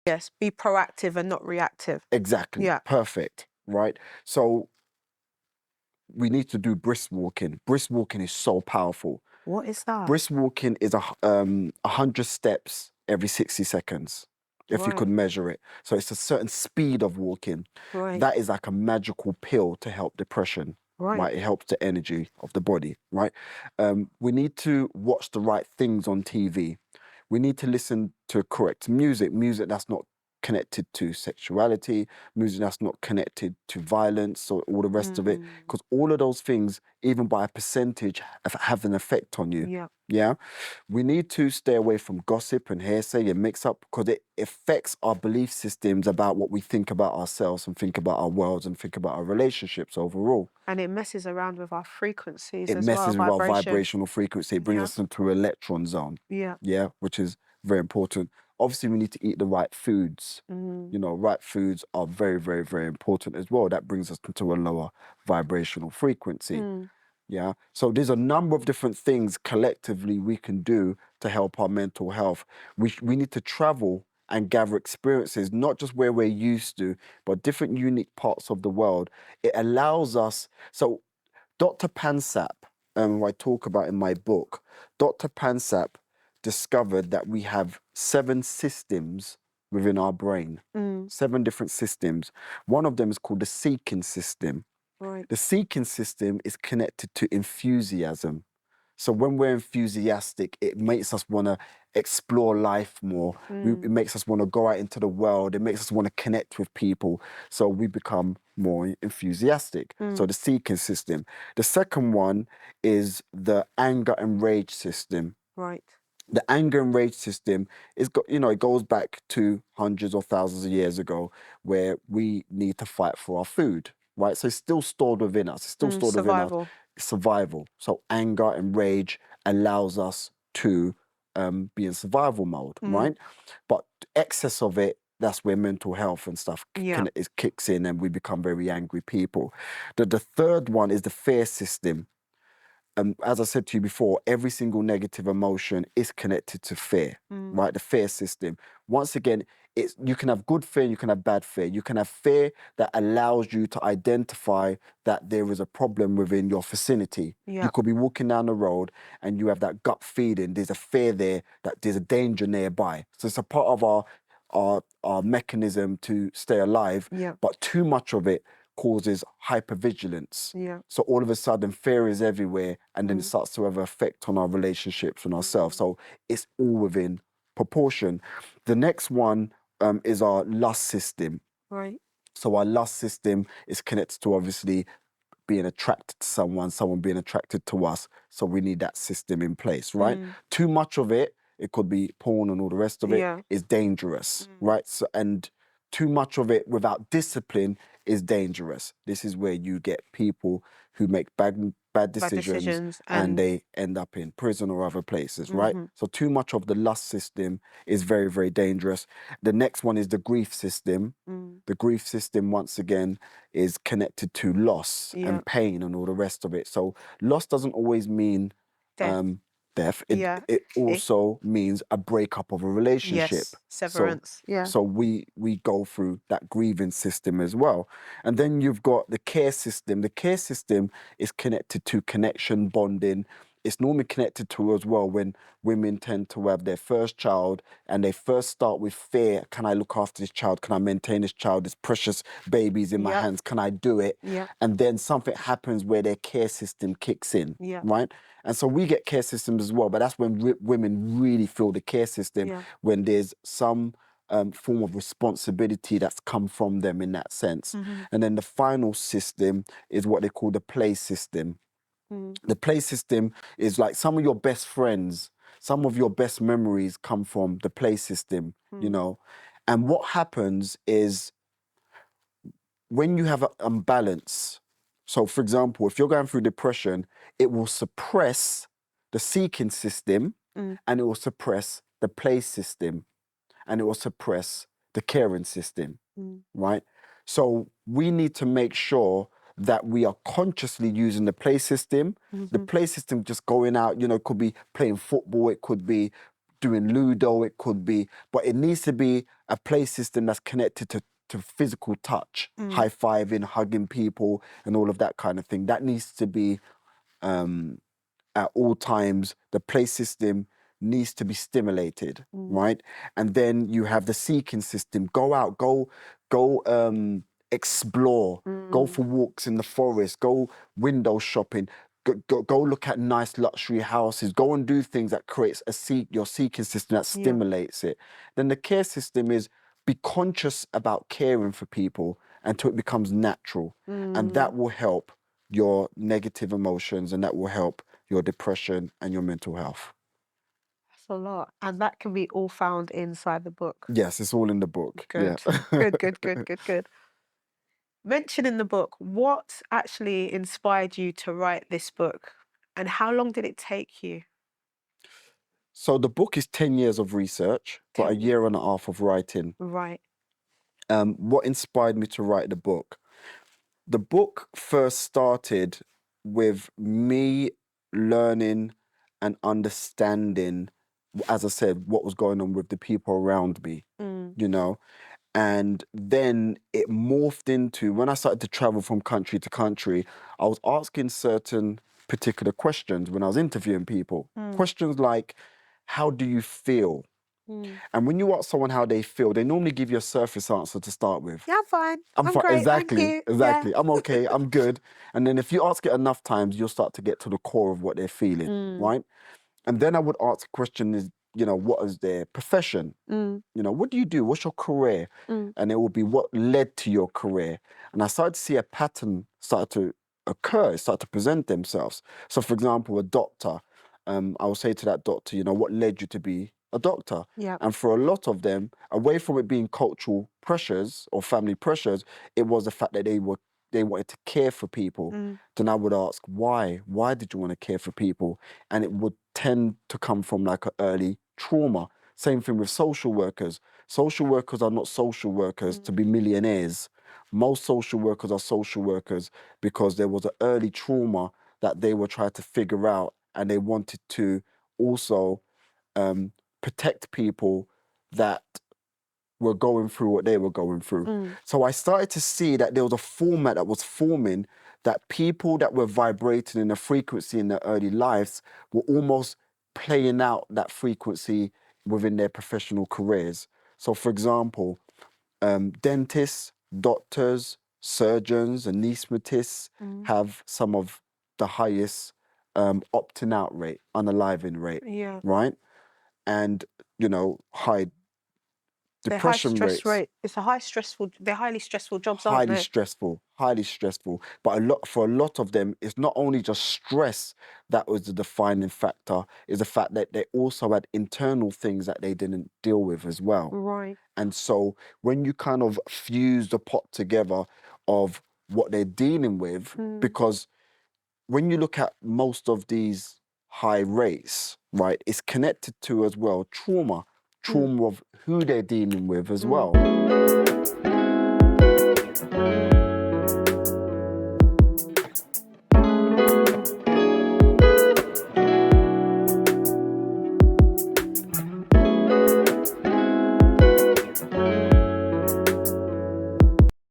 Yes, be proactive and not reactive. Exactly. Yeah. Perfect. Right. So we need to do brisk walking. Brisk walking is so powerful. What is that? Brisk walking is 100 steps every 60 seconds, if you could Right. measure it. So it's a certain speed of walking. Right. That is like a magical pill to help depression. Right. Right, it helps the energy of the body. Right, we need to watch the right things on TV. We need to listen to correct music that's not connected to sexuality, music that's not connected to violence or all the rest of it, because all of those things, even by a percentage, have an effect on you. Yeah. Yeah, we need to stay away from gossip and hearsay and mix up, because it affects our belief systems about what we think about ourselves and think about our worlds and think about our relationships overall. And it messes around with our frequencies It as well, messes with our vibration. vibrational frequency. It brings Yeah. us into an electron zone. Yeah. Yeah, which is very important. Obviously, we need to eat the right foods. You know, right foods are very, very, very important as well. That brings us into a lower vibrational frequency. Yeah. So there's a number of different things collectively we can do to help our mental health. We need to travel and gather experiences, not just where we're used to, but different unique parts of the world. It allows us. So Dr. Pansap, who I talk about in my book, Dr. Pansap discovered that we have 7 systems within our brain, 7 different systems. One of them is called the seeking system. Right. The seeking system is connected to enthusiasm. So when we're enthusiastic, it makes us want to explore life more. It makes us want to go out into the world. It makes us want to connect with people. So we become more enthusiastic. So the seeking system. The second one is the anger and rage system. Right. The anger and rage system is, it goes back to hundreds or thousands of years ago, where we need to fight for our food, right? So it's still stored within us. It's still stored within us. Survival. Survival. So anger and rage allows us to be in survival mode, right? But excess of it, that's where mental health and stuff kicks in, and we become very angry people. The third one is the fear system. As I said to you before, every single negative emotion is connected to fear, right? The fear system. Once again, you can have good fear, you can have bad fear. You can have fear that allows you to identify that there is a problem within your vicinity. You could be walking down the road and you have that gut feeling. There's a fear there that there's a danger nearby. So it's a part of our mechanism to stay alive. But too much of it causes hypervigilance. So all of a sudden, fear is everywhere, and then it starts to have an effect on our relationships and ourselves. So it's all within proportion. The next one is our lust system. Right. So our lust system is connected to, obviously, being attracted to someone being attracted to us. So we need that system in place, right? Too much of it could be porn and all the rest of it, is dangerous, right? So, and too much of it without discipline is dangerous. This is where you get people who make bad decisions and they end up in prison or other places, right? So too much of the lust system is very, very dangerous. The next one is the grief system. The grief system, once again, is connected to loss and pain and all the rest of it. So loss doesn't always mean death. It also means a breakup of a relationship. Severance. So we go through that grieving system as well. And then you've got the care system. The care system is connected to connection, bonding. It's normally connected to as well when women tend to have their first child and they first start with fear. Can I look after this child? Can I maintain this child? This precious baby's in my hands. Can I do it? And then something happens where their care system kicks in, right? And so we get care systems as well, but that's when women really feel the care system, when there's some form of responsibility that's come from them in that sense. And then the final system is what they call the play system. The play system is like some of your best friends, some of your best memories come from the play system, you know. And what happens is when you have an imbalance, so for example, if you're going through depression, it will suppress the seeking system and it will suppress the play system and it will suppress the caring system, right? So we need to make sure that we are consciously using the play system. The play system just going out, you know, it could be playing football, it could be doing Ludo, it could be, but it needs to be a play system that's connected to physical touch, high-fiving, hugging people, and all of that kind of thing. That needs to be at all times. The play system needs to be stimulated, right? And then you have the seeking system. Go out, go explore, go for walks in the forest, go window shopping, go look at nice luxury houses, go and do things that creates your seeking system that stimulates it. Then the care system is be conscious about caring for people until it becomes natural. And that will help your negative emotions, and that will help your depression and your mental health. That's a lot. And that can be all found inside the book. Yes, it's all in the book. Good. Yeah. Good. Mention in the book, what actually inspired you to write this book? And how long did it take you? So the book is 10 years of research, but a 10 year and a half of writing. Right. What inspired me to write the book? The book first started with me learning and understanding, as I said, what was going on with the people around me, you know? And then it morphed into, when I started to travel from country to country, I was asking certain particular questions when I was interviewing people. Questions like, how do you feel? And when you ask someone how they feel, they normally give you a surface answer to start with. Yeah, I'm fine. I'm fine. great. Exactly. Thank you. Exactly. Yeah. I'm okay. I'm good. And then if you ask it enough times, you'll start to get to the core of what they're feeling, right? And then I would ask a question is, what is their profession? What do you do? What's your career? And it will be what led to your career. And I started to see a pattern start to occur, start to present themselves. So for example, a doctor, I will say to that doctor, what led you to be a doctor? Yeah. And for a lot of them, away from it being cultural pressures or family pressures, it was the fact that they wanted to care for people. Then I would ask, why? Why did you want to care for people? And it would tend to come from like an early trauma. Same thing with social workers. Social workers are not social workers to be millionaires. Most social workers are social workers because there was an early trauma that they were trying to figure out, and they wanted to also protect people that were going through what they were going through. So I started to see that there was a format that was forming, that people that were vibrating in a frequency in their early lives were almost playing out that frequency within their professional careers. So for example, dentists, doctors, surgeons, anaesthetists have some of the highest opting out rate, unaliving rate, Yeah. right? And, high They're high depression stress rates. rate. They're highly stressful jobs, aren't they? Highly stressful. But for a lot of them, it's not only just stress that was the defining factor, is the fact that they also had internal things that they didn't deal with as well. Right. And so when you kind of fuse the pot together of what they're dealing with, because when you look at most of these high rates, right, it's connected to as well trauma of who they're dealing with as well.